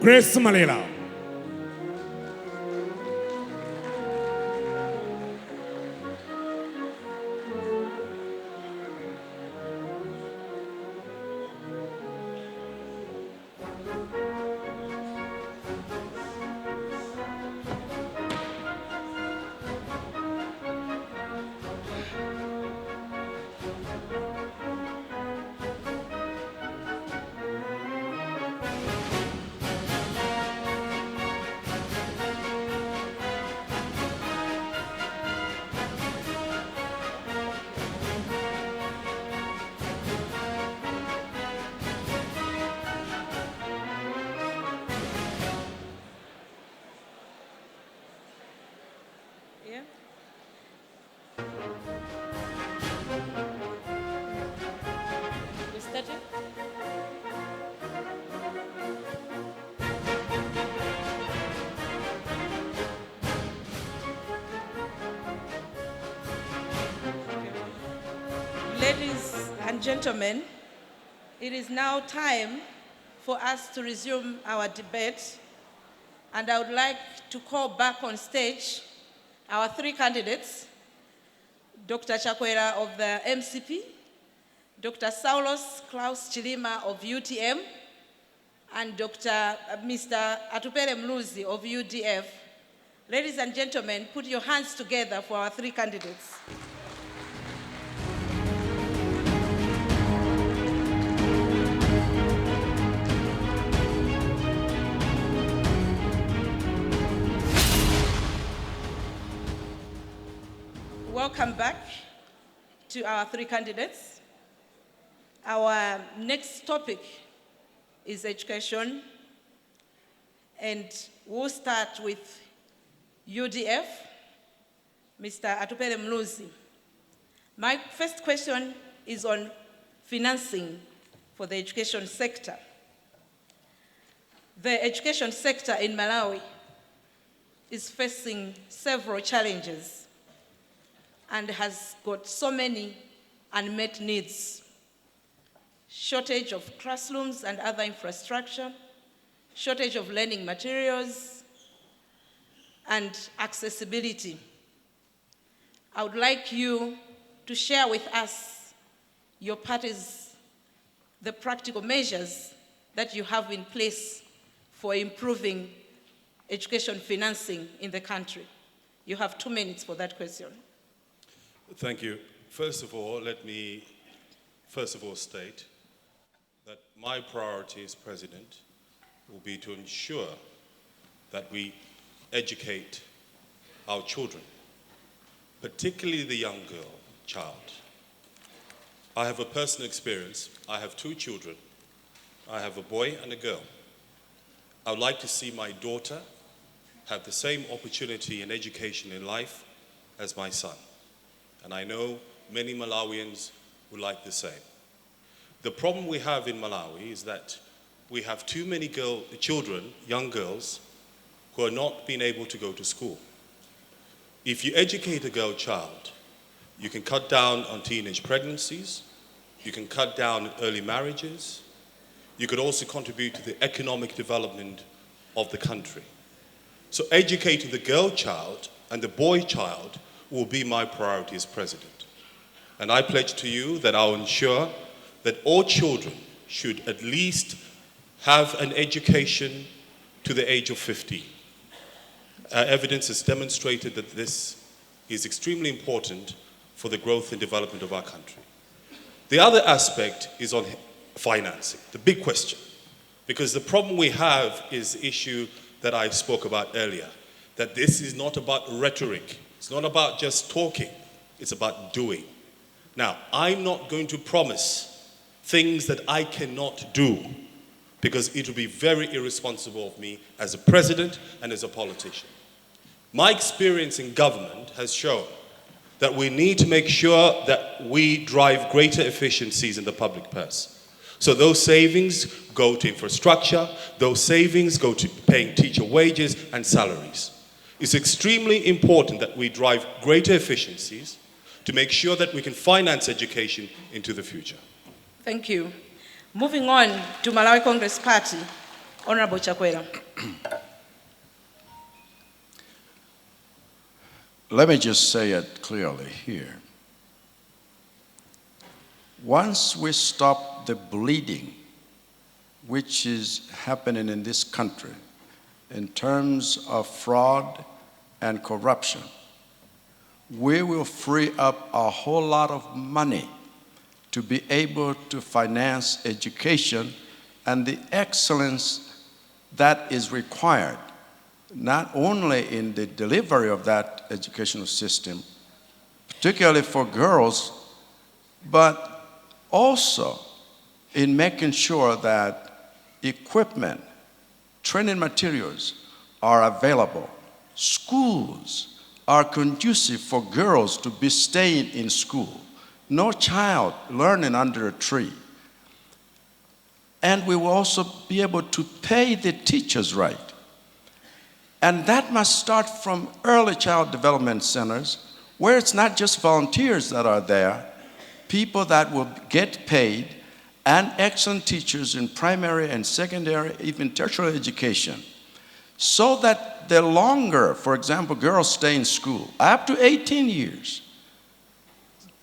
Grace Malela. Yeah. We started? Ladies and gentlemen, it is now time for us to resume our debate, and I would like to call back on stage our three candidates, Dr. Chakwera of the MCP, Dr. Saulos Klaus Chilima of UTM, and Mr. Atupele Mluzi of UDF. Ladies and gentlemen, put your hands together for our three candidates. Welcome back to our three candidates. Our next topic is education, and we'll start with UDF, Mr. Atupele Mluzi. My first question is on financing for the education sector. The education sector in Malawi is facing several challenges and has got so many unmet needs. Shortage of classrooms and other infrastructure, shortage of learning materials, and accessibility. I would like you to share with us your party's, the practical measures that you have in place for improving education financing in the country. You have 2 minutes for that question. Thank you. First of all, let me state that my priority as president will be to ensure that we educate our children, particularly the young child. I have a personal experience. I have 2 children. I have a boy and a girl. I would like to see my daughter have the same opportunity in education in life as my son. And I know many Malawians would like the same. The problem we have in Malawi is that we have too many children, young girls, who are not being able to go to school. If you educate a girl child, you can cut down on teenage pregnancies, you can cut down on early marriages, you could also contribute to the economic development of the country. So educating the girl child and the boy child will be my priority as president. And I pledge to you that I'll ensure that all children should at least have an education to the age of 15. Evidence has demonstrated that this is extremely important for the growth and development of our country. The other aspect is on financing, the big question. Because the problem we have is the issue that I spoke about earlier, that this is not about rhetoric. It's not about just talking, it's about doing. Now, I'm not going to promise things that I cannot do, because it would be very irresponsible of me as a president and as a politician. My experience in government has shown that we need to make sure that we drive greater efficiencies in the public purse. So those savings go to infrastructure, those savings go to paying teacher wages and salaries. It's extremely important that we drive greater efficiencies to make sure that we can finance education into the future. Thank you. Moving on to Malawi Congress Party, Honorable Chakwera. Let me just say it clearly here. Once we stop the bleeding, which is happening in this country in terms of fraud and corruption, we will free up a whole lot of money to be able to finance education and the excellence that is required, not only in the delivery of that educational system, particularly for girls, but also in making sure that equipment, training materials are available. Schools are conducive for girls to be staying in school. No child learning under a tree. And we will also be able to pay the teachers right. And that must start from early child development centers, where it's not just volunteers that are there, people that will get paid, and excellent teachers in primary and secondary, even tertiary education, so that the longer, for example, girls stay in school, up to 18 years,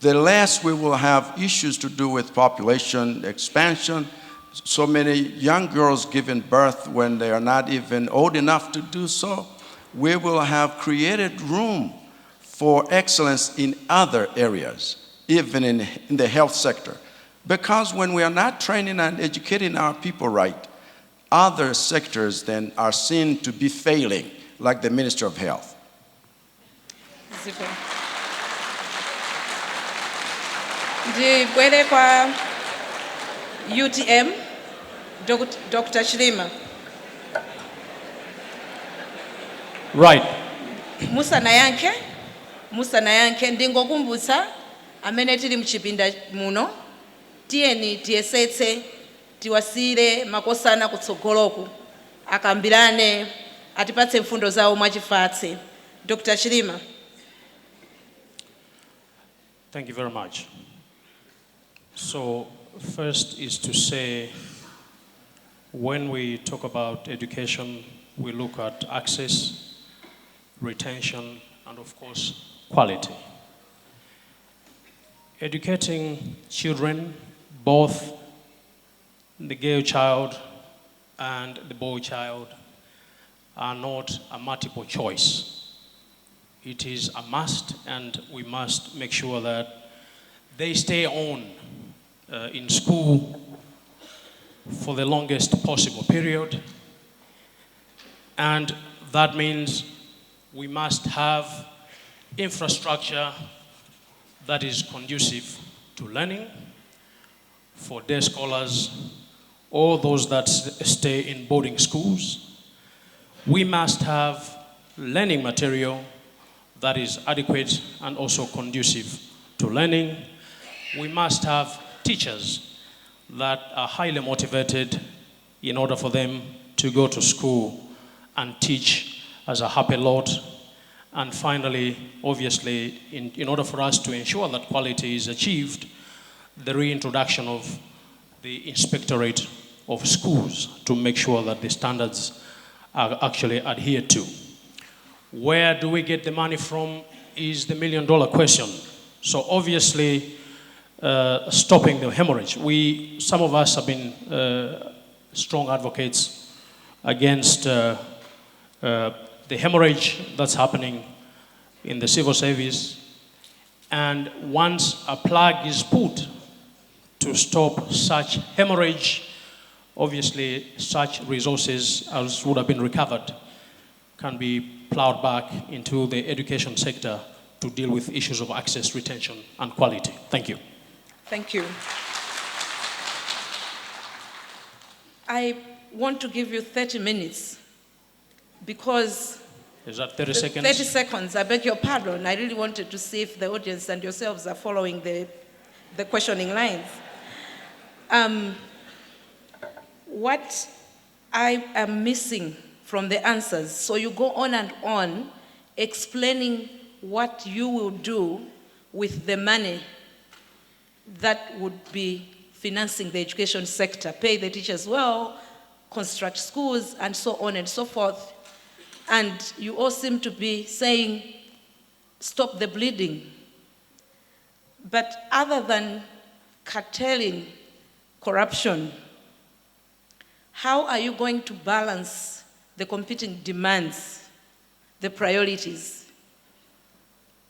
the less we will have issues to do with population expansion. So many young girls giving birth when they are not even old enough to do so. We will have created room for excellence in other areas, even in the health sector. Because when we are not training and educating our people right, other sectors then are seen to be failing, like the Ministry of Health. Ndibwere kwa UTM, Dr. Chilima. Right. Musa na yanke ndingokumbutsa amene tili mchipinda muno, tiyeni tiyesetse tiwasire makosana kutsogoloku akambirane atipatse mfundo zawo mwachifatse. Dr. Chilima. Thank you very much. So first is to say, when we talk about education, we look at access, retention, and of course, quality. Educating children, both the girl child and the boy child, are not a multiple choice. It is a must, and we must make sure that they stay on in school for the longest possible period. And that means we must have infrastructure that is conducive to learning for day scholars, or those that stay in boarding schools. We must have learning material that is adequate and also conducive to learning. We must have teachers that are highly motivated in order for them to go to school and teach as a happy lot. And finally, obviously, in order for us to ensure that quality is achieved, the reintroduction of the Inspectorate of Schools to make sure that the standards are actually adhered to. Where do we get the money from is the million-dollar question. So obviously, stopping the hemorrhage. Some of us have been strong advocates against the hemorrhage that's happening in the civil service. And once a plug is put to stop such hemorrhage, obviously such resources as would have been recovered can be plowed back into the education sector to deal with issues of access, retention, and quality. Thank you. Thank you. I want to give you 30 minutes because... Is that 30 seconds? 30 seconds, I beg your pardon. I really wanted to see if the audience and yourselves are following the questioning lines. What I am missing from the answers, so you go on and on explaining what you will do with the money that would be financing the education sector, pay the teachers well, construct schools, and so on and so forth. And you all seem to be saying, stop the bleeding. But other than curtailing corruption, how are you going to balance the competing demands, the priorities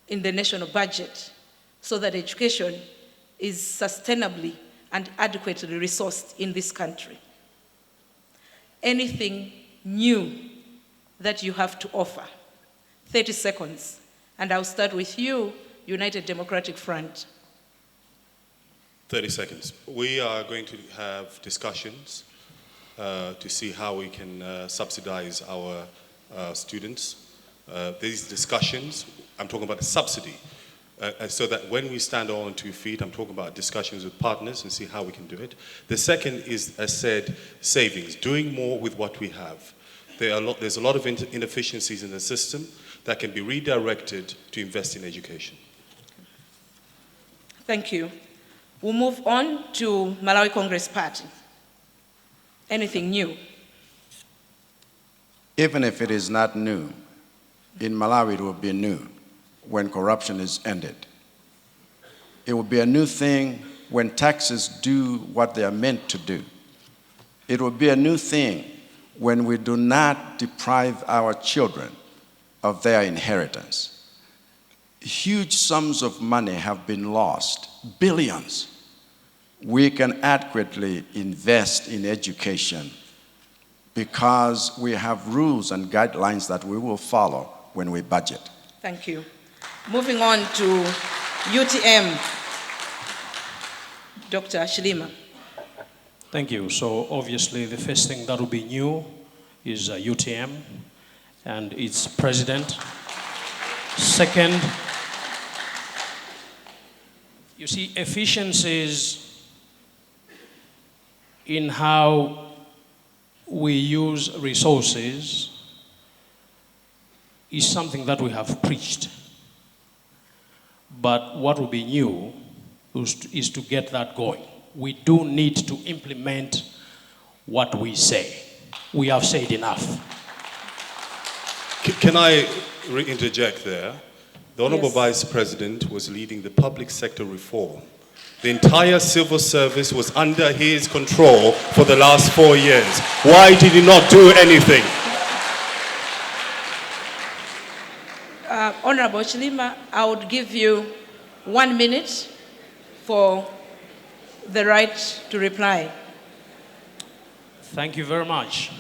in the national budget so that education is sustainably and adequately resourced in this country? Anything new that you have to offer? 30 seconds. And I'll start with you, United Democratic Front. 30 seconds. We are going to have discussions to see how we can subsidize our students. These discussions, I'm talking about a subsidy, so that when we stand on 2 feet, I'm talking about discussions with partners and see how we can do it. The second is, as said, savings, doing more with what we have. There's a lot of inefficiencies in the system that can be redirected to invest in education. Thank you. We'll move on to Malawi Congress Party. Anything new? Even if it is not new, in Malawi it will be new when corruption is ended. It will be a new thing when taxes do what they are meant to do. It will be a new thing when we do not deprive our children of their inheritance. Huge sums of money have been lost, billions. We can adequately invest in education because we have rules and guidelines that we will follow when we budget. Thank you. Moving on to UTM, Dr. Shilima. Thank you. So obviously the first thing that will be new is UTM and its president. Second, you see, efficiencies in how we use resources is something that we have preached. But what will be new is to get that going. We do need to implement what we say. We have said enough. Can I interject there? The Honorable Yes. Vice President was leading the public sector reform. The entire civil service was under his control for the last 4 years. Why did he not do anything? Honorable Shilima, I would give you 1 minute for the right to reply. Thank you very much.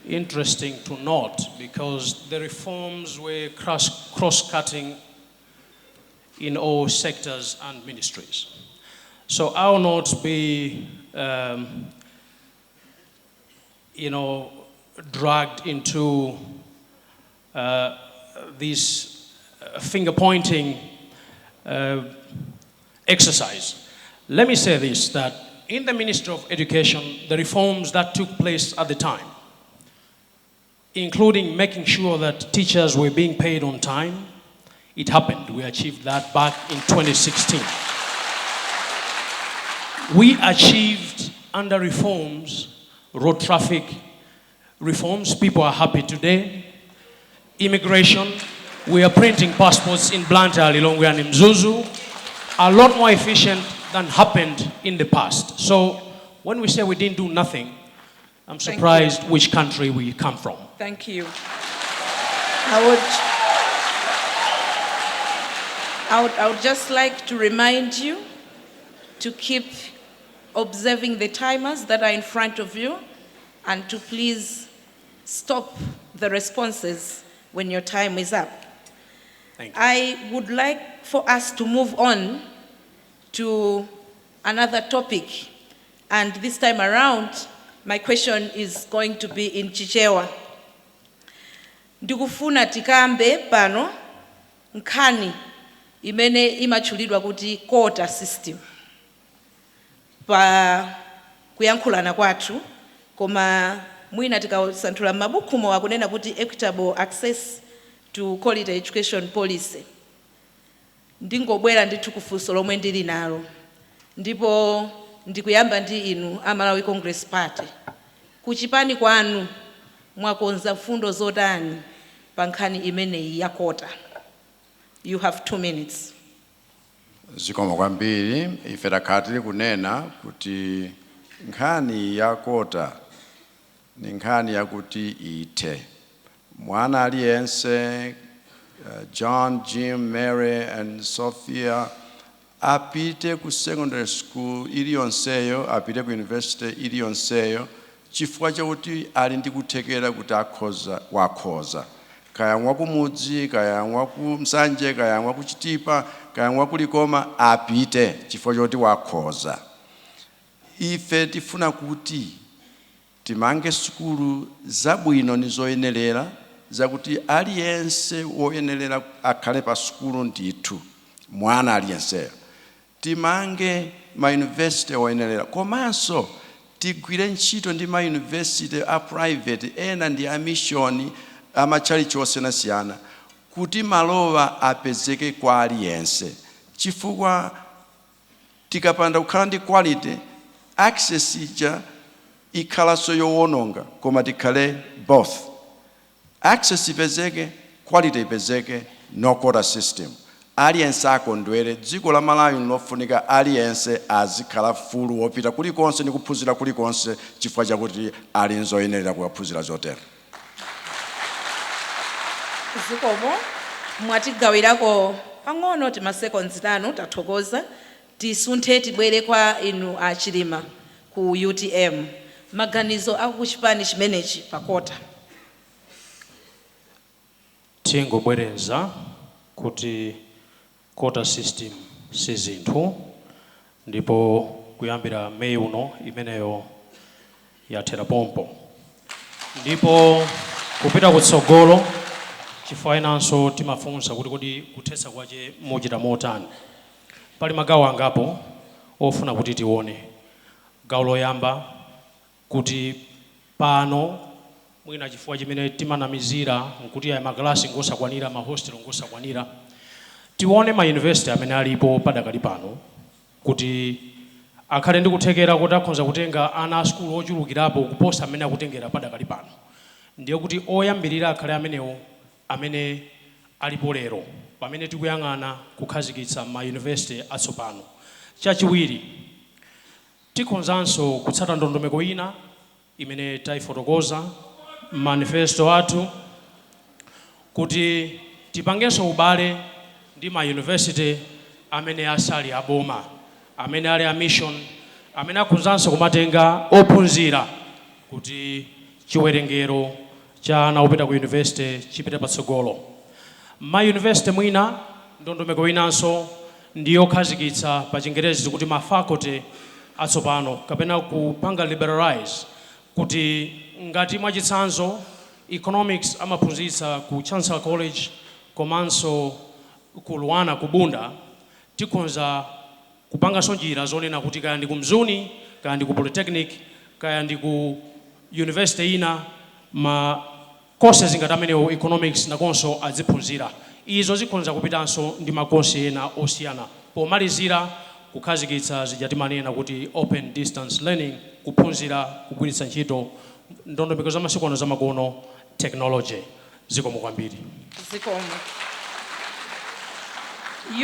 Interesting to note because the reforms were cross-cutting in all sectors and ministries. So I will not be, dragged into this finger-pointing exercise. Let me say this, that in the Ministry of Education, the reforms that took place at the time, including making sure that teachers were being paid on time, it happened. We achieved that back in 2016. We achieved under reforms, road traffic reforms. People are happy today. Immigration, we are printing passports in Blantyre, Lilongwe and Mzuzu, a lot more efficient than happened in the past. So when we say we didn't do nothing, I'm surprised which country we come from. Thank you. I would just like to remind you to keep observing the timers that are in front of you and to please stop the responses when your time is up. Thank you. I would like for us to move on to another topic, and this time around, my question is going to be in Chichewa. Ndikufuna tikambe pano nkhani imene imachulidwa kuti quota system pa kuyankhulana kwathu, koma mwina tikasanthula m'mabukumo akunena kuti equitable access to quality education policy. Ndingobwera ndithu kufunso lomwe ndili nalo, ndipo ndikuyamba ndi inu a Malawi Congress Party. kuchipani kwanu mwakonza fundo zotani pa nkhani imeneyi ya kota. You have 2 minutes. Zikomo kwambiri, ife takhatili kunena kuti nkhani ya kota ni nkhani yakuti ithe. Mwana aliyense, John, Jim, Mary and Sophia, apite ku secondary school iliyonseyo, apite ku university iliyonseyo, chifukwa chakuti ali ndi kuthekera kuti wakhoza. Kaya mwakumudzi, kaya mwakumsanje, kaya mwakuchitipa, kaya mwakulikoma, apite chifukwa chakuti wakhoza. Ife tifuna kuti timange sukulu zabwino nizoyenelera, zakuti aliyense woyenelera akhale pa sukulu ndithu, mwana aliyenseyo. Timange ma university woyenelera, komanso tigwire ntchito ndi ma university a private ena ndi a mission amachalichi osiyanasiyana kuti malowa apezeke kwa aliyense, chifukwa tikapanda kukhala ndi quality, access ija ikhalaso yowononga, koma tikhale both. Access ipezeke, quality ipezeke, no quota system. Aliyense akondwere, dziko la Malawi lofunika aliyense azikhala fulu wopita kulikonse ndi kuphunzira kulikonse chifukwa chakuti ali nzoyenerera kuphunzira zotero. Zikomo mwatigawirako pang'ono tima seconds 5 tathokoza, tisunthe tibwere kwa inu achilima ku UTM. Maganizo akuchipani chimenechi pakota. Tingobwereza kuti quota system si zinthu, ndipo kuyambira Mei uno imeneyo yathera pompo, ndipo kupita kutsogolo chifukwa inanso timafunsa kuti kodi kuthetsa kwache mochita motani. Pali magawo angapo ofuna kuti tione. Gawo loyamba kuti pano mwina chifukwa chimene timanamizira nkuti ya makalasi ngosakwanira, mahostel ngosakwanira, tione ma university amene alipo padakali pano kuti akhale ndi kuthekera kuti akhonza kutenga ana a school ochulukirapo kuposa amene akutengera padakali pano. Ndiye kuti oyambirira akhale amenewo amene alipo lero pamene tikuyang'ana kukhazikitsa ma university atsopano. Chachiwiri, tikhonzanso kutsata ndondomeko ina imene taifotokoza manifesto athu kuti tipangenso ubale ndi ma university amene asali aboma, amene ali a mission, amene akhonzanso kumatenga ophunzira kuti chiwerengero cha ana opita ku university chipite patsogolo. Ma university mwina ndondomeko inanso ndiyo khazikitsa pa Chingerezi kuti ma faculty atsopano kapena kupanga liberalize kuti ngati mwachitsanzo economics amaphunzitsa ku Chancellor College komanso ku Luana ku Bunda, tikhonza kupanganso njira zonena kuti kaya ndi ku Mzuni, kaya ndi ku Polytechnic, kaya ndi ku university ina ma courses ngati amenewo economics nakonso aziphunzira. Izo zikhonza kupitanso ndi makosi ena osiyana. Pomalizira kukhazikitsa zijatimanena kuti open distance learning, kuphunzira kugwiritsa ntchito ndondomeko za masiku ano zamakono technology. Zikomo kwambiri. Zikomo.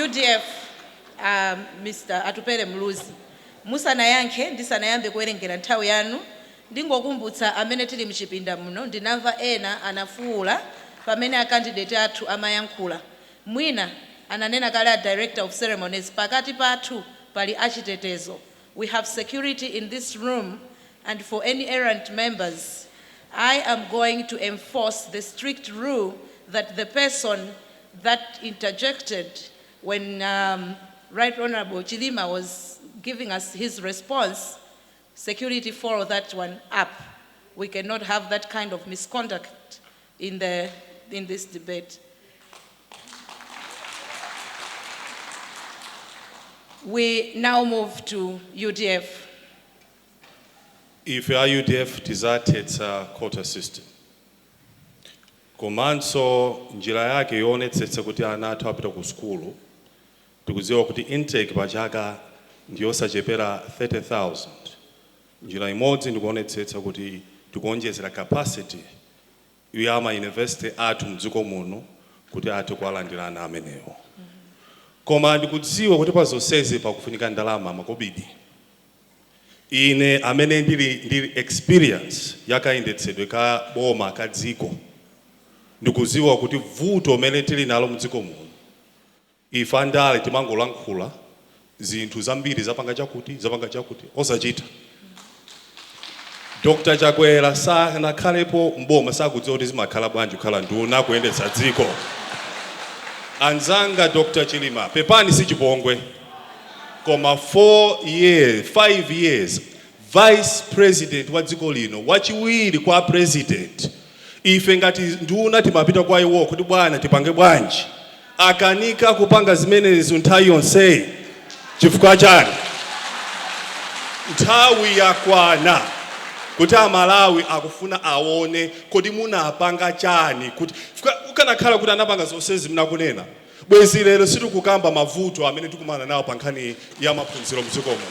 UDF, Mr. Atupele Mluzi, musanayankhe ndisanayambe kuwerengera nthawi yanu, ndingokumbutsa amene tili mchipinda muno ndinamva ena anafuula pamene a candidate athu amayankhula. Mwina ananena kale a director of ceremonies, pakati pathu pali achitetezo. We have security in this room, and for any errant members, I am going to enforce the strict rule that the person that interjected when Right Honorable Chilima was giving us his response, security follow that one up. We cannot have that kind of misconduct in this debate. We now move to UDF. If our UDF deserted quota system, komanso njira yake yoonetsetsa kuti ana athu apita ku skulu, tikudziwa kuti intake pachaka ndiyosachepera 30,000. Njira imodzi ndikuonetsetsa kuti tikuonjezera capacity ya university athu mdziko muno kuti athe kuwalandira ana amenewo. Koma ndikudziwa kuti pazonsezi pakufunika ndalama makobidi. Ine amene ndili experience yakayendetsedwe ka boma ka dziko ndikudziwa kuti vuto amene tili nalo mdziko muno ife andale timangolankhula zinthu zambiri zapanga chakuti osachita. Dr. Chakwera sanakhalepo mboma sakudziwa kuti zimakhala bwanji kukhala nduna kuyendetsa dziko. Anzanga Dr. Chilima pepani si chipongwe. Koma 5 years vice president wa dziko lino wachiwiri kwa president. Ife ngati nduna timapita kwa iwo kuti bwana tipange bwanji. Akanika kupanga zimenezo nthawi yonse. Chifukwa chani? Nthawi yakwana. Kuti Malawi akufuna aone kuti munapanga chani kuti ukanakhala kuti anapanga zonsezi mnakunena. Bwezi lero sitikukamba mavuto amene tikumana nawo pa nkhani ya maphunziro mdziko muno.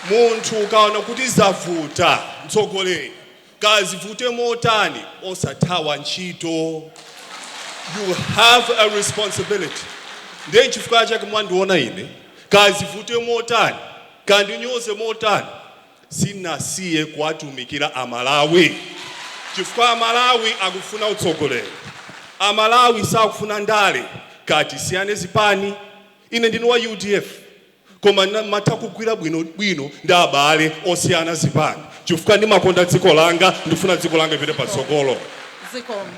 Munthu ukaona kuti zavuta mtsogoleri kazivute motani osathawa ntchito. You have a responsibility. Ndiye chifukwa chake mwandiona ine kazivute motani kandinyoze motani sinasiye kuwatumikira Amalawi. Chifukwa Amalawi akufuna utsogoleri. Amalawi sakufuna ndale kati siyane zipani. Ine ndinu wa UDF koma matakugwira bwino ndi abale osiyana zipani. Chifukwa ndimakonda dziko langa ndifuna dziko langa lipite patsogolo. Zikomo.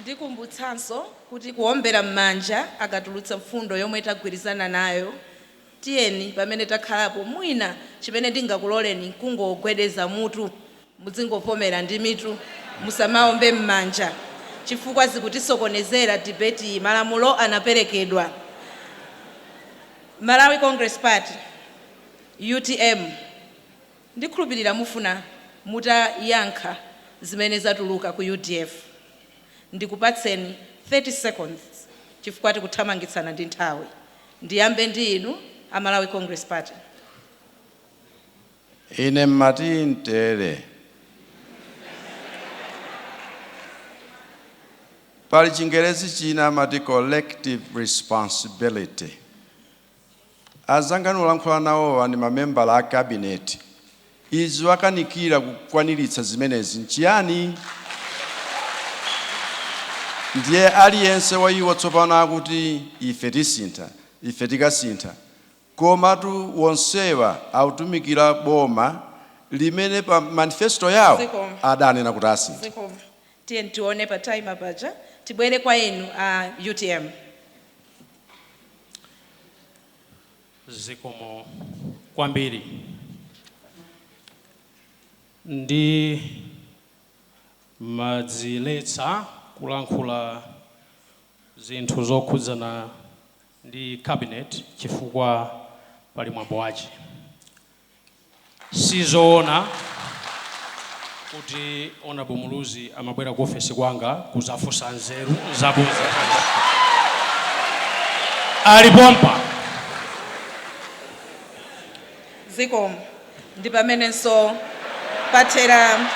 Ndikumbutsanso kuti kuombera m'manja akatulutsa mfundo yomwe tagwirizana nayo. Tiyeni pamene takhalapo mwina chimene ndingakuloleni kungogwedeza mutu muzingopomera ndi mitu musamaombe m'manja chifukwa zikutisokonezera debate malamulo anaperekedwa. Malawi Congress Party UTM ndikhulupirira mufuna mutayankha zimene zatuluka ku UDF. Ndikupatseni 30 seconds chifukwa tikuthamangitsana ndi nthawi. Ndiyambe ndi inu Malawi Congress Party. Ine Matintere. Pali Chingerezi china mati collective responsibility. Azanga nulankhula nawo ndi mamembala a cabinet. Izo akanikira kukwaniritsa zimenezi nchiyani? Ndiye aliyense wa iwo tsopano akuti ife tisintha, ife tikasintha. Koma tu wonsewa autumikira boma limene pa manifesto yawo adanena kuti asintha. Tiyeni tione pa time apaja tibwere kwa inu UTM. Zikomo kwambiri. Ndi madziletsa kulankhula zinthu zokhudzana ndi cabinet chifukwa pali mwambo wachi. Sizoona kuti Honorable Muluzi amabwera ku ofesi kwanga kuzafunsa nzeru zabunza. Alipompa. Zikomo. Ndi pamenenso patera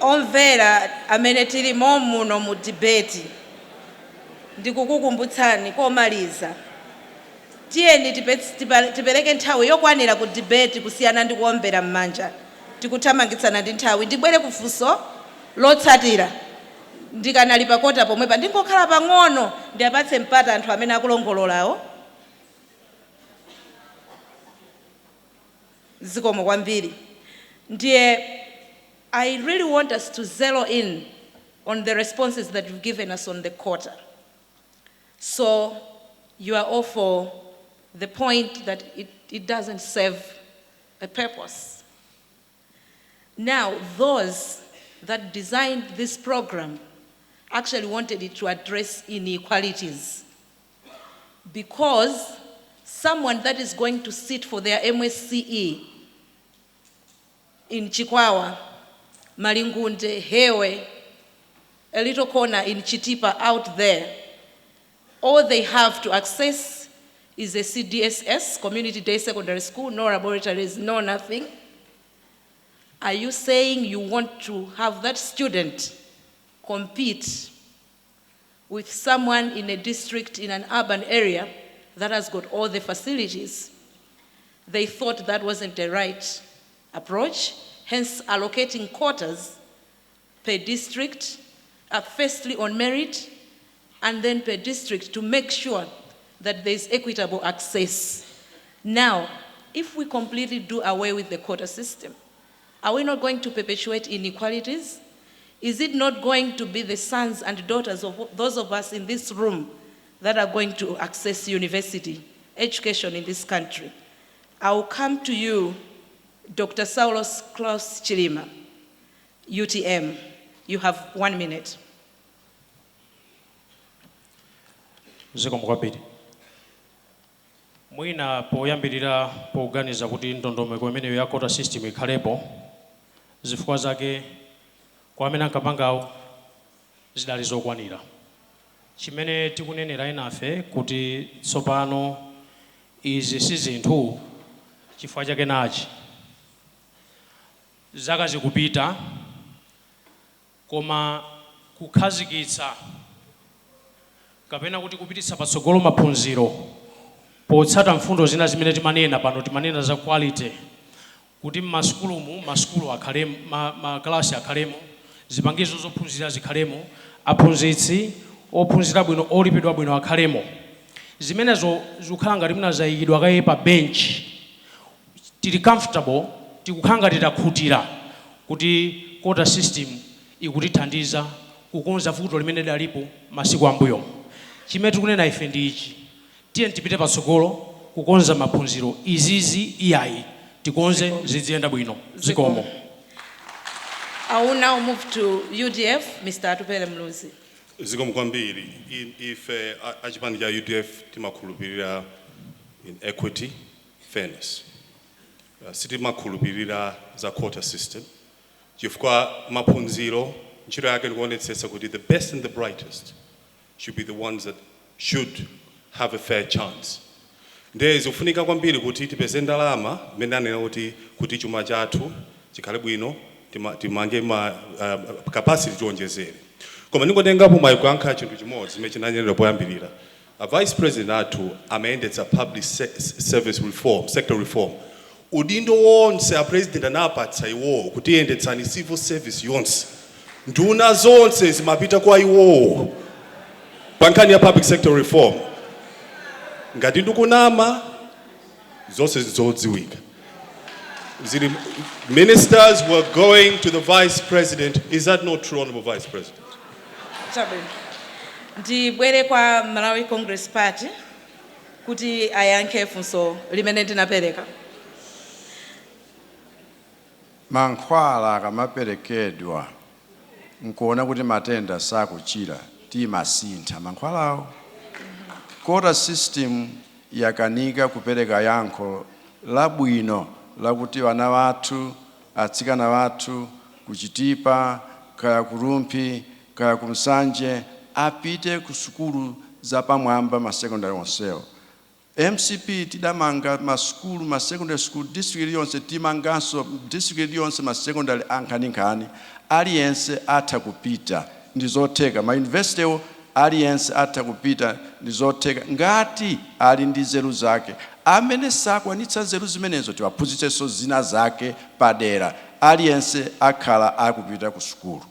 omvera amene tili muno mu debate. Ndikukukumbutsani komaliza. Tiyeni tipereke nthawi yokwanira ku debate kusiyana ndi kuombera m'manja. Tikuthamangitsana ndi nthawi. Ndibwere kufunso lotsatira. Ndikanali pakota pomwepa ndingokhala pang'ono ndiyapatse mpata anthu amene akulongololawo. Zikomo kwambiri. Ndiye I really want us to zero in on the responses that you've given us on the quarter. So you are all for the point that it doesn't serve a purpose. Now, those that designed this program actually wanted it to address inequalities, because someone that is going to sit for their MSCE in Chikwawa, Malingunde, Hewe, a little corner in Chitipa out there, All they have to access is a CDSS, Community Day Secondary School, no laboratories, no nothing. Are you saying you want to have that student compete with someone in a district, in an urban area that has got all the facilities? They thought that wasn't the right approach, hence allocating quotas per district, firstly on merit, and then per district to make sure that there's equitable access. Now, if we completely do away with the quota system, are we not going to perpetuate inequalities? Is it not going to be the sons and daughters of those of us in this room that are going to access university, education in this country? I will come to you, Dr. Saulos Klaus Chilima, UTM. You have 1 minute. Zikomo kwambiri. Mwina poyambirira poganiza kuti ndondomeko imeneyo ya quota system ikhalepo, zifukwa zake kwa amene ankapangawo zidali zokwanira. Chimene tikunenera inafe kuti tsopano izi si zinthu chifukwa chake nachi. Zaka zikupita koma kukhazikitsa kapena kuti kupititsa patsogolo maphunziro potsata mfundo zina zimene timanena pano, timanena za quality, kuti m'masukulu akhalemo, makalasi akhalemo, zipangizo zophunzira zikhalemo, aphunzitsi ophunzira bwino olipidwa bwino akhalemo. Zimenezo zikukhala ngati mwina zayikidwa kaye pa bench, tili comfortable, tikukhala ngati takhutira kuti quota system ikutithandiza kukonza vuto limene dalipo masiku ambuyo. Chimene tikunena ife ndi ichi, tiye tipite patsogolo kukonza maphunziro izizi iyayi tikonze ziziyenda bwino. Zikomo. I will now move to UDF, Mr. Atupele Mluzi. Zikomo kwambiri. Ife achipani cha UDF timakhulupirira in equity, fairness. Sitimakhulupirira za quota system. Chifukwa maphunziro ntchito yake ndikuonetsetsa kuti the best and the brightest should be the ones that should have a fair chance. Ndiye zikufunika kwambiri kuti tipeze ndalama mmene anena kuti chuma chathu chikhale bwino, timange capacity tiwonjezere. Koma ndingotengapo mayankho chinthu chimodzi chimene chinanenera poyambirira. A vice president athu amayendetsa public service reform, sector reform. Udindo wonse a president anapatsa iwo kuti yendetsani civil service yonse. Nduna zonse zimapita kwa iwo. Pankani ya public sector reform. Ngati ndikunama zonse zodziwika. Ministers were going to the vice president. Is that not true, honorable vice president? Ndibwere kwa Malawi Congress Party kuti ayankhe funso limene ndinapereka. Mankhwala akamaperekedwa nkuona kuti matenda sakuchira timasintha mankhwalawo. Quota system yakanika kupereka yankho labwino lakuti vana vathu, atsikana vathu, kuchitipa, kaya kurumpi, kaya kumsanje, apite kusukulu za pamwamba masecondary onsewo. MCP tidamanga maskulu, masecondary school, district yonse timanganso, district yonse masecondary ankani, aliyense atha kupita, ndizotheka. Ma university aliyense atha kupita, ndizotheka. Ngati ali ndi nzeru zake, amene sakwanitsa nzeru zimenezo tiwaphunzitsenso zina zake padera, aliyense akhala akupita ku sukulu.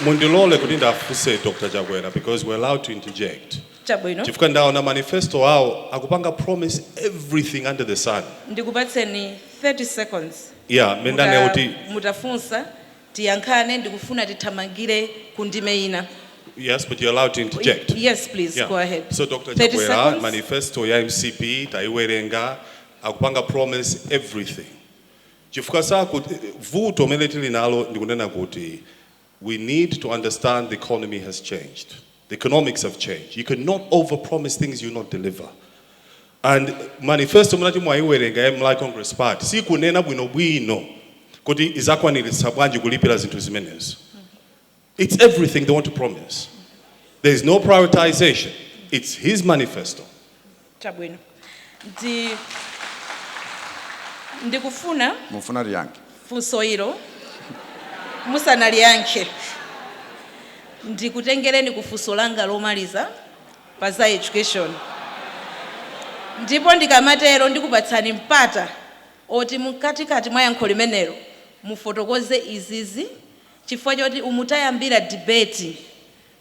Mundilole kuti ndafunse Dr. Jagwera because we're allowed to interject. Chifukwa ndaona manifesto wao akupanga promise everything under the sun. Ndikupatseni 30 seconds. Yeah, mendane uti mutafunsa tiyankhane ndikufuna tithamangire kundime ina. Yes, but you're allowed to interject. Yes, please, yeah. Go ahead. So Dr. Jagwera, manifesto ya MCP taiwerenga akupanga promise everything. Chifukwa saa vuto meletili nalo ndikunena kuti we need to understand the economy has changed. The economics have changed. You cannot overpromise things you not deliver. And manifesto mnati mwaiwerenga ya Malawi Congress Party si kunena bwino kuti izakwaniritsa bwanji kulipira zinthu zimenezo. It's everything they want to promise. There's no prioritization. It's his manifesto. Chabwino. Ndikufuna mufuna liyanke funso ilo musanaliyankhe. Ndikutengereni kufunso langa lomaliza pa za education. Ndipo ndikamatero ndikupatsani mpata oti mkatikati mwa yankho limenelo mufotokoze izizi chifukwa choti umutayambira debate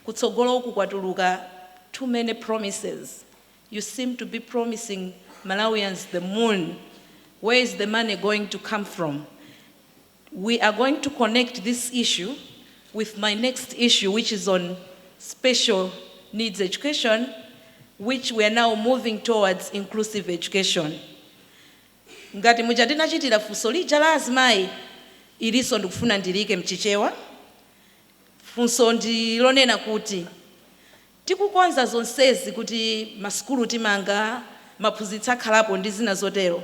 kutsogolo uku kwatuluka too many promises. You seem to be promising Malawians the moon. Where is the money going to come from? We are going to connect this issue with my next issue, which is on special needs education, which we are now moving towards inclusive education. Ngati mujadina chitira funso lija la azimayi iliso ndikufuna ndilike mchichewa. Funso ndilonena kuti tikukonza zonsezi kuti maskulu timanga maphunzitsi akhalapo ndi zina zotero.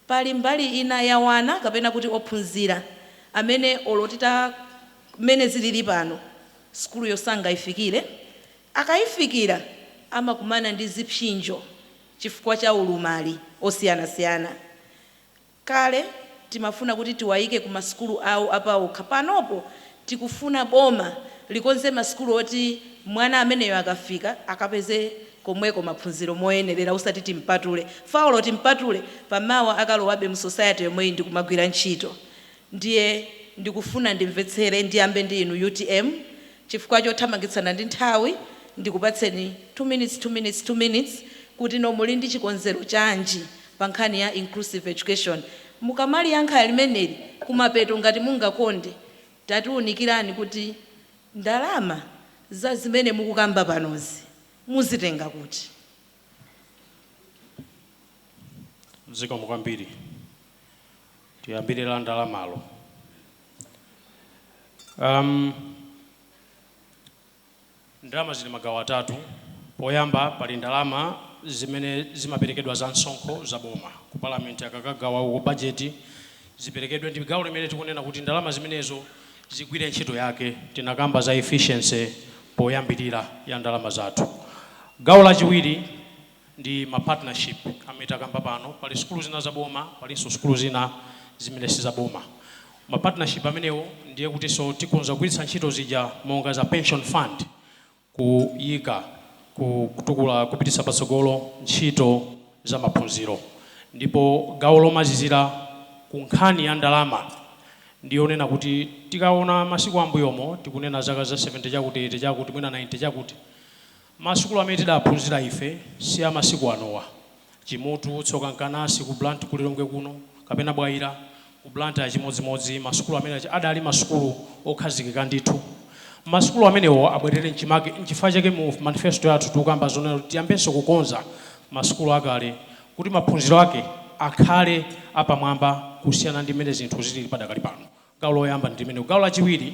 Pali mbali ina ya wana kapena kuti ophunzira amene olotita mene zilili pano skulu yosanga ifikire, akayifikira amakumana ndi zipsinjo chifukwa cha ulumali osiyanasiyana. Kale timafuna kuti tiwayike ku maskulu awo apawokha, panopo tikufuna boma likonze maskulu oti mwana ameneyo akafika akapeze komweko maphunziro moyenerera usati timpatule. Faulo timpatule pamawa akalowabe mu society yomwe ndi kumagwira ntchito. Ndiye ndikufuna ndimvetsere ndiyambe ndi inu UTM chifukwa chothamangitsana ndi nthawi ndikupatseni 2 minutes kuti nomuli ndi chikonzero chanji pa nkhani ya inclusive education. Mukamali yankha limeneli kumapeto ngati mungakonde tatiunikirani kuti ndalama za zimene mukukamba panozi muzitenga kuti. Zikomo kwambiri. Tiyambirira ndalamalo. Ndalama zili magawo atatu. Poyamba pali ndalama zimene zimaperekedwa za msonkho za boma ku parliament akakagawa ku budget ziperekedwe ndi gawo limene tikunena kuti ndalama zimenezo zigwire ntchito yake. Tinakamba za efficiency poyambirira ya ndalama zathu. Gawo lachiwiri ndi ma partnership ametakamba pano. Pali skulu zina za boma, palinso skulu zina zimene si za boma. Ma partnership amenewo ndiye kuti so tikonza kugwiritsa ntchito zija monga za pension fund kuyika kutukula kupitisa patsogolo ntchito za maphunziro. Ndipo gawo lomalizira ku nkhani ya ndalama ndionena kuti tikaona masiku ambuyomo tikunena zaka za 70 chakuti 80 chakuti mwina 90 chakuti masukulu amene tidaphunzira ife si amasiku anowa. Chimutu tsoka nkanasi ku Blantyre kulilongwe kuno kapena Bwaira ku Blantyre ya chimodzimodzi masukulu amene adali masukulu okhazikika ndithu. Masukulu amenewo abwerere nchifukwa chake mu manifesto yathu tukamba zonena tiyambenso kukonza masukulu akale kuti maphunziro ake akhale apamwamba kusiyana ndi mmene zinthu zili padakali pano. Gawo loyamba ndi limene. Gawo lachiwiri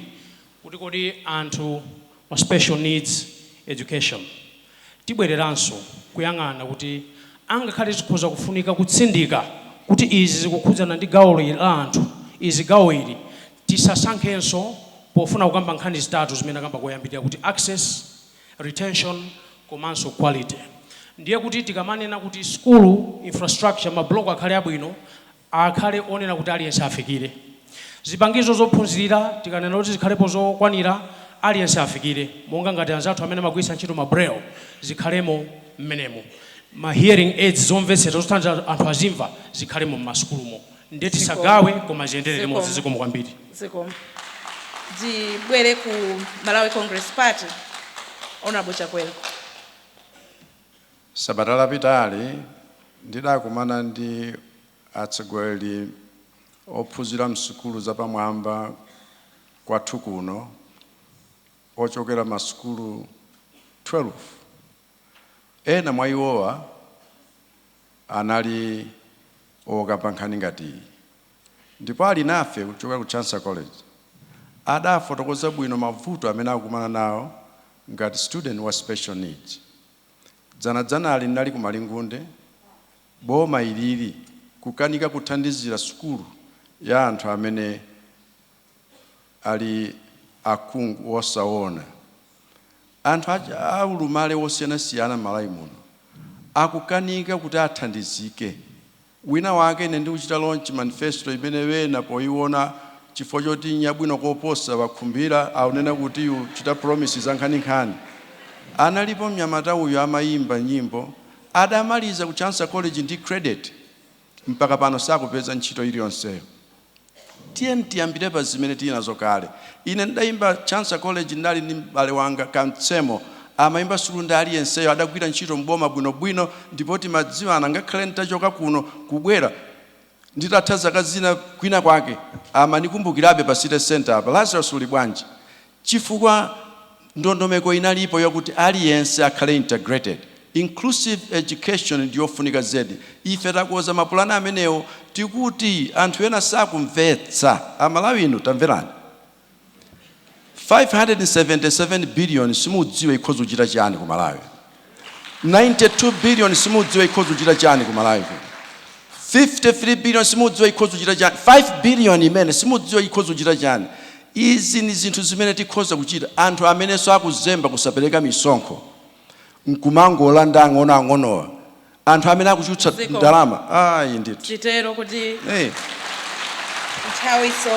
kuti kodi anthu ma special needs education tibwereranso kuyang'ana kuti angakhale zikhoza kufunika kutsindika kuti izi zikukhudzana ndi gawo la anthu izi gawo ili tisasankhenso pofuna kukamba nkhani zitatu zimene akamba koyambirira kuti access, retention komanso quality. Ndiye kuti tikamanena kuti school infrastructure mabloko akhale abwino akhale onena kuti aliyense afikire. Zipangizo zophunzirira tikanena kuti zikhalepo zokwanira aliyense afikire monga ngati anzathu amene magwisa ntchito ma braille zikhalemo mmenemo. Ma hearing aids zomvetsera zothandiza anthu azimva zikhalemo m'masukulumo. Ndiye tisagawe koma ziyendere limodzi. Zikomo kwambiri. Zikomo. Ndibwere ku Malawi Congress Party. Honorable Chakwera. Sabata lapitali ndidakumana ndi atsogoleri ophunzira msukulu zapamwamba kwathu kuno ochokera masukulu 12. Ena mwa iwowa anali okamba nkhani ngati iyi. Ndipo ali nafe kuchokera ku Chancellor College adafotokoza bwino mavuto amene akukumana nawo ngati student wa special needs. Dzana ali nali ku Malingunde boma ilili kukanika kuthandizira sukulu ya anthu amene ali akhungu osaona. anthu aulumale wosiyanasiyana m'Malawi muno akukanika kuti athandizike. Wina wake ine ndikuchita launch manifesto imene wena poiona chifukwa choti nyabwino koposa bakhumbira aunena kuti uchita promises ankhaninkhani. Analipo mnyamata uyu amayimba nyimbo adamaliza ku Chancer College ndi credit mpaka pano sakupeza ntchito iliyonseyo. Tiyambire pa zimene tinazo kale. Ine ndayimba Chancer College ndali ndi m'bale wanga Kamtsemo amayimba sulunda aliyenseyo adagwira ntchito mboma bwinobwino ndipo timadziwana ngakhale ntachoka kuno kubwera nditatha zaka zina kwina kwake amanikumbukirabe pa city center apa Lazarus uli bwanji chifukwa ndondomeko inalipo yakuti aliyense akhale integrated. Inclusive education ndiyofunika zedi. Ife takuoza mapulani amenewo tikuti anthu ena sakumvetsa. Amalawi inu tamverani. 577 billion simudziwe ikhoza kuchita chani ku Malawi. 92 billion simudziwe ikhoza kuchita chani ku Malawi. 53 billion simudziwe ikhoza kuchita chani. 5 billion imene simudziwe ikhoza kuchita chani. Izi ni zinthu zimene tikhoza kuchita. Anthu amene sakuzemba kusapereka misonkho. Nkumango olanda ang'onowa. Anthu amene akuchutsa ndalama. Ayi ndithu. Chitero kuti nthawi so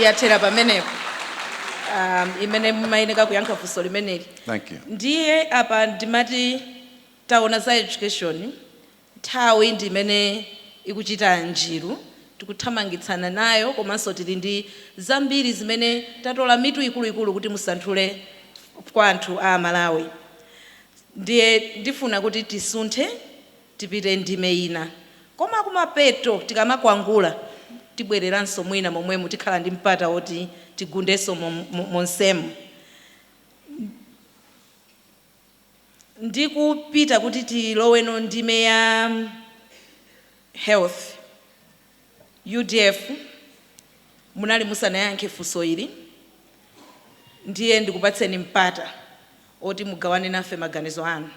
yathera pamenepo. Imene mumayeneka kuyankha funso limeneli. Thank you. Ndiye apa ndimati taona za education nthawi ndimene ikuchita njiru tikuthamangitsana nayo komanso tili ndi zambiri zimene tatola mitu ikuluikulu kuti musanthule kwa anthu a Malawi. Ndiye ndifuna kuti tisunthe tipite ndime ina. Koma kumapeto tikamakwangula tibwereranso mwina momwemo tikhala ndi mpata woti tigundenso monsemo. Ndikupita kuti tiloweno ndime ya health. UDF munali musanayankhe funso ili. Ndiye ndikupatseni mpata oti mugawane nafe maganizo anu.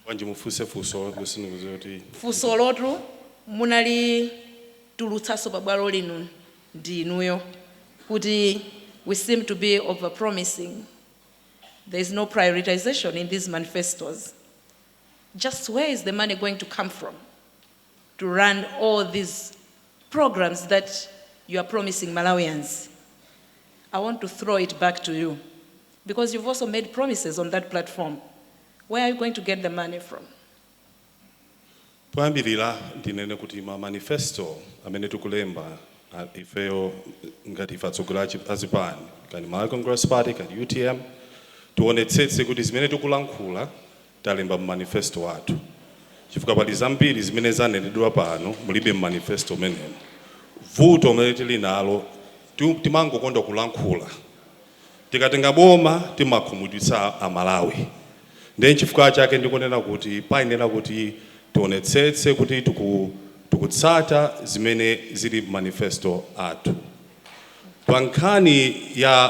Wanji mufuse funso kusinikiza kuti funso lotu munali tulutsaso pa bwalo linu ndi inuyo kuti we seem to be overpromising. There is no prioritization in these manifestos. Just where is the money going to come from to run all these programs that you are promising Malawians? I want to throw it back to you because you've also made promises on that platform. Where are you going to get the money from? Poyambirira ndinene kuti ma manifesto amene tikulemba ifeyo ngati ifatsogolera azipani kani Malawi Congress Party kani UTM tuonetsetse kuti zimene tikulankhula talemba mu manifesto athu. Chifukwa pali zambiri zimene zanenedwa pano mulibe mu manifesto menemo. Vuto amene tili nalo timangokonda kulankhula. Tikatenga boma timakhumudwitsa Amalawi. Ndiye chifukwa chake ndikunena kuti payenera kuti tionetsetse kuti tikutsata zimene zili manifesto athu. Pa nkhani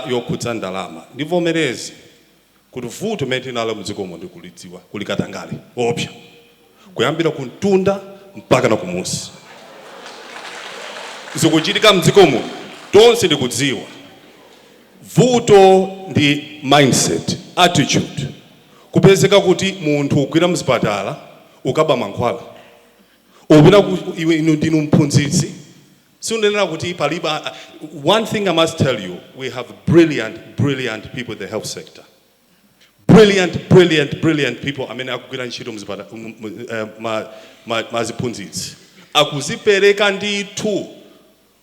yokhudza ndalama ndivomereze kuti vuto limene tinalo mdzikomo ndikulidziwa kulikatangale opsa kuyambira kuntunda mpaka na kumusi. Zikuchitika mdzikomo tonse ndikudziwa. Vuto ndi mindset, attitude. Kupezeka kuti munthu ugwira mzipatala ukaba mankhwala. Ubina iwe ndinu mphunzitsi. Sunenera kuti paliba. One thing I must tell you, we have brilliant people in the health sector. Brilliant people. I mean, akugwira ntchito mzipatala maziphunzitsi. Akuzipereka ndithu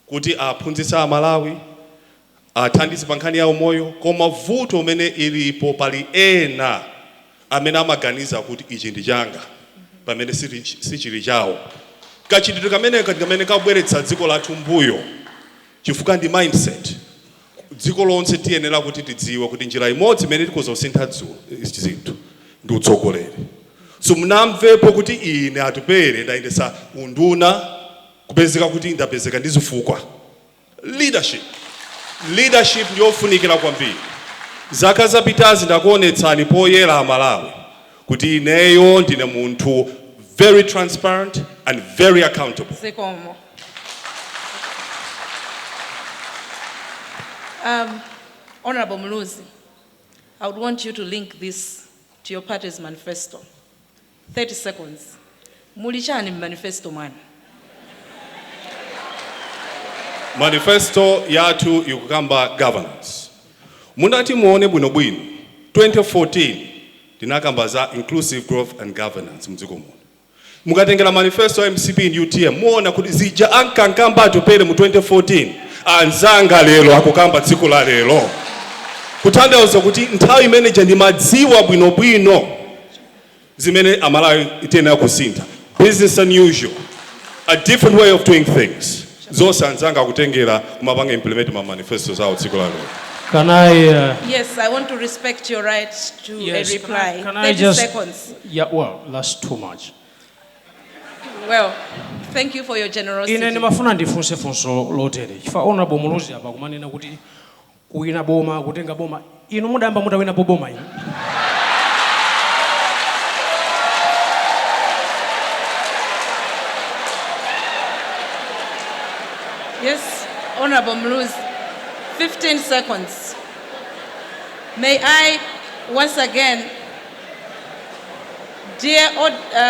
kuti aphunzitsa Amalawi athandise pa nkhani ya umoyo koma vuto umene ilipo pali ena amene amaganiza kuti ichi ndi changa pamene sichili chawo. Kachitidwe kamene kabweretsa dziko lathu mbuyo chifukwa ndi mindset. Dziko lonse tiyenera kuti tidziwe kuti njira imodzi imene tikuzosintha zinthu ndi utsogoleri. So mnamvepo kuti ine atupere ndayendesa unduna kupezeka kuti ndapezeka ndi zifukwa. Leadership ndiyofunikira kwambiri. Zaka zapitazi ndakuonetsani poyera Amalawi kuti ineyo ndine munthu very transparent and very accountable. Honorable Muluzi, I would want you to link this to your party's manifesto. 30 seconds. Mulichani manifesto man. Manifesto yatu yukukamba governance. Munati muone bwino bwino. 2014 tinakamba za inclusive growth and governance mdziko muno. Mukatengera manifesto ya MCP in UTM muona kuti zija ankankamba atupere mu 2014 anzanga lero akukamba tsiku la lero. Kutanthauza kuti nthawi imene ndimadziwa bwino bwino zimene Amalawi itenera kusintha. Business unusual, a different way of doing things. Zonse anzanga kutengera kumapanga implement ma manifestos awo tsiku la lero. Can I? Yes, I want to respect your right to Yes, a reply. can 30 I just? seconds. Yeah, well, that's too much. Well, thank you for your generosity. Ine nimafuna ndifunse funso lotere. Chifa Honorable Muluzi apa kumanena kuti kuwina boma, kutenga boma. Inu mudamba mutawina boma inu. Yes, Honorable Muluzi, 15 seconds. May I once again, dear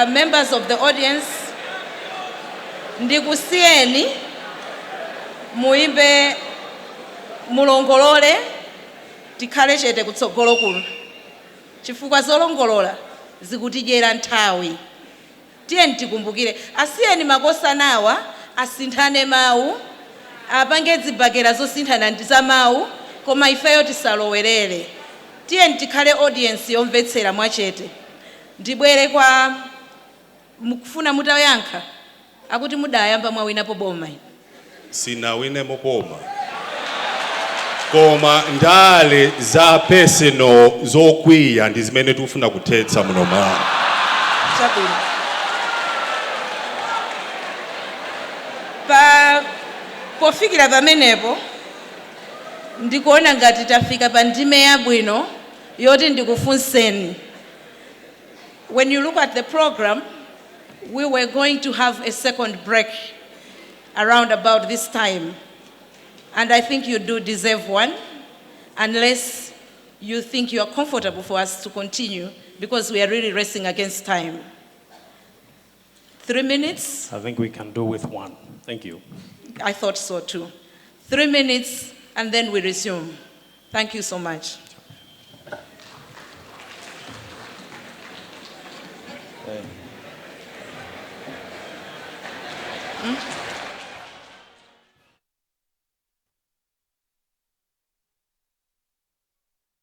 members of the audience, ndikusieni muimbe mulongolole tikhale chete kutsogolo kuno chifukwa zolongolola zikutijera nthawi. Tiyeni tikumbukire asiyeni makosa nawa asinthane mawu apange dzibakera zosinthana ndi za mawu koma ifeyo tisalowerere. Tiyeni tikhale audience yomvetsera mwachete. Ndibwere kwa mukufuna mutayankha akuti mudayamba mwawinapo boma. Sinawinemo boma. Koma ndale za personal zokwiya ndi zimene tikufuna kuthetsa muno Malawi. Chabwino. Pofikira pamenepo ndikuona ngati tafika pa ndime yabwino yoti ndikufunseni. When you look at the program, we were going to have a second break around about this time. And I think you do deserve one, unless you think you are comfortable for us to continue, because we are really racing against time. 3 minutes? I think we can do with one. Thank you. I thought so too. 3 minutes, and then we resume. Thank you so much. Okay.